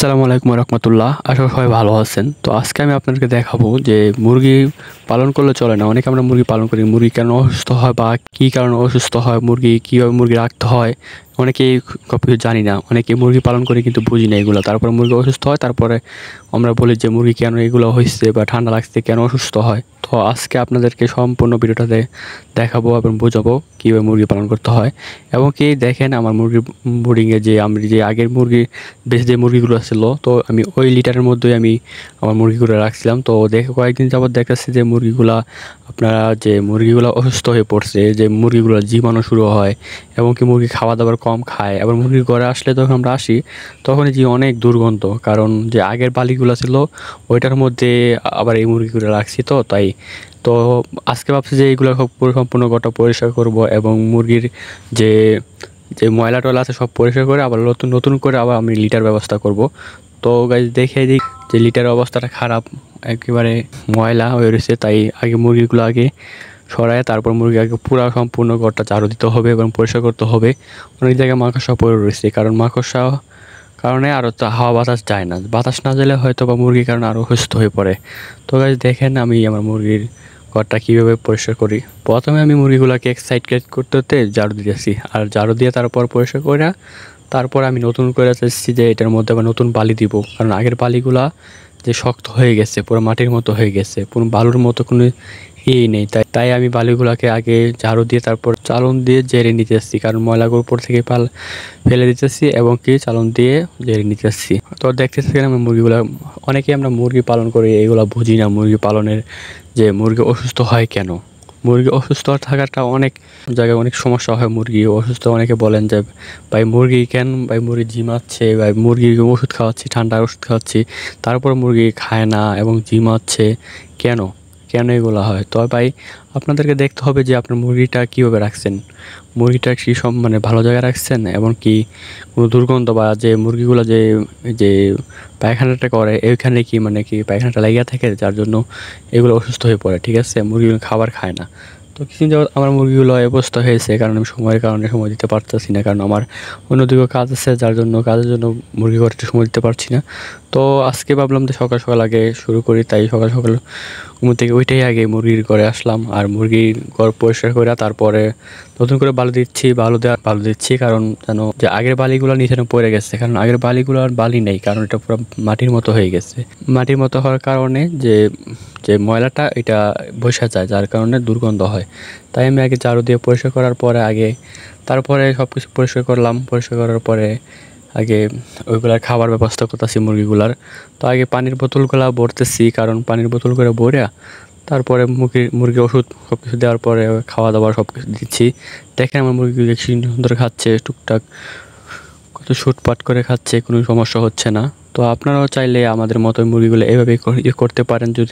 আসসালামু আলাইকুম রহমতুল্লাহ। আশা করি সবাই ভালো আছেন। তো আজকে আমি আপনাদেরকে দেখাবো যে মুরগি পালন করলে চলে না। অনেকে আমরা মুরগি পালন করি, মুরগি কেন অসুস্থ হয় বা কী কারণে অসুস্থ হয়, মুরগি কীভাবে মুরগি রাখতে হয়, অনেকেই সব কিছু জানি না। অনেকে মুরগি পালন করে কিন্তু বুঝি না এগুলো। তারপরে মুরগি অসুস্থ হয়, তারপরে আমরা বলি যে মুরগি কেন এগুলো হয়েছে বা ঠান্ডা লাগছে কেন অসুস্থ হয়। তো আজকে আপনাদেরকে সম্পূর্ণ ভিডিওটাতে দেখাবো এবং বোঝাবো কীভাবে মুরগি পালন করতে হয়। এবং কি দেখেন আমার মুরগির বোর্ডিংয়ে যে আমি যে আগের মুরগি বেশ যে মুরগিগুলো ছিল, তো আমি ওই লিটারের মধ্যেই আমি আমার মুরগিগুলো রাখছিলাম। তো দেখে কয়েকদিন যাবত দেখতেছি যে মুরগিগুলা আপনারা যে মুরগিগুলো অসুস্থ হয়ে পড়ছে, যে মুরগিগুলো জীবাণু শুরু হয় এবং কি মুরগি খাওয়া দাওয়ার কম খায়। আবার মুরগির ঘরে আসলে যখন আমরা আসি তখনই যে অনেক দুর্গন্ধ, কারণ যে আগের বালিগুলো ছিল ওইটার মধ্যে আবার এই মুরগিগুলো রাখছি। তো তাই তো আজকে ভাবছি যে এইগুলো সব সম্পূর্ণ গোটা পরিষ্কার করব এবং মুরগির যে যে ময়লা টয়লা আছে সব পরিষ্কার করে আবার নতুন নতুন করে আবার আমি লিটার ব্যবস্থা করব। তো গাইজ দেখে দিই যে লিটারের অবস্থাটা খারাপ, একেবারে ময়লা হয়ে রয়েছে। তাই আগে মুরগিগুলো আগে সরায় তারপর মুরগি আগে পুরো সম্পূর্ণ ঘরটা ঝাড়ু দিতে হবে এবং পরিষ্কার করতে হবে। অনেক জায়গায় মাকড়সা পড়ে রয়েছে, কারণ মাকড়সা কারণে আরও তো হাওয়া বাতাস যায় না, বাতাস না গেলে হয়তো বা মুরগির কারণে আরও অসুস্থ হয়ে পড়ে। তো গাইজ দেখেন আমি আমার মুরগির ঘরটা কীভাবে পরিষ্কার করি। প্রথমে আমি মুরগিগুলোকে এক সাইড করতে হতে ঝাড়ু দিয়েছি, আর ঝাড়ু দিয়ে তারপর পরিষ্কার করে তারপর আমি নতুন করে চাচ্ছি যে এটার মধ্যে আবার নতুন বালি দিব, কারণ আগের বালিগুলা যে শক্ত হয়ে গেছে, পুরো মাটির মতো হয়ে গেছে, পুরো বালুর মতো কোনো ইয়েই নেই। তাই তাই আমি বালিগুলাকে আগে ঝাড়ু দিয়ে তারপর চালন দিয়ে ঝেড়ে নিতেছি, কারণ ময়লাগুলো উপর থেকে ফেলে দিতেছি এবং কি চালন দিয়ে ঝেড়ে নিতেছি। তো দেখতেছি আমি মুরগিগুলো, অনেকেই আমরা মুরগি পালন করি এগুলো বুঝি না মুরগি পালনের যে মুরগি অসুস্থ হয় কেন। মুরগি অসুস্থ থাকাটা অনেক জায়গায় অনেক সমস্যা হয়। মুরগি অসুস্থ অনেকে বলেন যে ভাই মুরগি কেন, ভাই মুরগি ঝিমাচ্ছে, ভাই মুরগির ওষুধ খাওয়াচ্ছি, ঠান্ডার ওষুধ খাওয়াচ্ছি, তারপর মুরগি খায় না এবং ঝিমাচ্ছে কেন, কেন এগুলো হয়। তো ভাই আপনাদেরকে দেখতে হবে যে আপনার মুরগিটা কীভাবে রাখছেন, মুরগিটা কি সব মানে ভালো জায়গায় রাখছেন এবং কি কোনো দুর্গন্ধ বা যে মুরগিগুলো যে যে পায়খানাটা করে এইখানে কি মানে কি পায়খানাটা লাগিয়ে থাকে, যার জন্য এগুলো অসুস্থ হয়ে পড়ে। ঠিক আছে, মুরগিগুলো খাবার খায় না। তো কিছুদিন যাবত আমার মুরগিগুলো এই অবস্থা হয়েছে, কারণ আমি সময়ের কারণে সময় দিতে পারতেছি না, কারণ আমার অন্যদিকে কাজ আছে, যার জন্য কাজের জন্য মুরগি ঘরটা সময় দিতে পারছি না। তো আজকে ভাবলাম যে সকাল সকাল আগে শুরু করি, তাই সকাল সকাল ঘুম থেকে ওইটাই আগে মুরগির ঘরে আসলাম আর মুরগির ঘর পরিষ্কার করে তারপরে নতুন করে বালু দিচ্ছি, বালু দিচ্ছি, কারণ যেন যে আগের বালিগুলো নিচে পড়ে গেছে, কারণ আগের বালিগুলো আর বালি নেই, কারণ এটা পুরো মাটির মতো হয়ে গেছে। মাটির মতো হওয়ার কারণে যে যে ময়লাটা এটা বসে যায়, যার কারণে দুর্গন্ধ হয়। তাই আমি আগে ঝাড়ু দিয়ে পরিষ্কার করার পরে তারপরে সব কিছু পরিষ্কার করলাম। পরিষ্কার করার পরে আগে ওইগুলার খাবার ব্যবস্থা করতেছি মুরগিগুলার। তো আগে পানির বোতলগুলা ভরতেছি, কারণ পানির বোতল করে ভরে তারপরে মুরগি ওষুধ সব কিছু দেওয়ার পরে খাওয়া দাওয়া সব কিছু দিচ্ছি। দেখেন আমার মুরগিগুলো সুন্দর খাচ্ছে, টুকটাক কত ছুটপাট করে খাচ্ছে, কোনো সমস্যা হচ্ছে না। তো আপনারাও চাইলে আমাদের মতো মুরগিগুলো এভাবে করতে পারেন যদি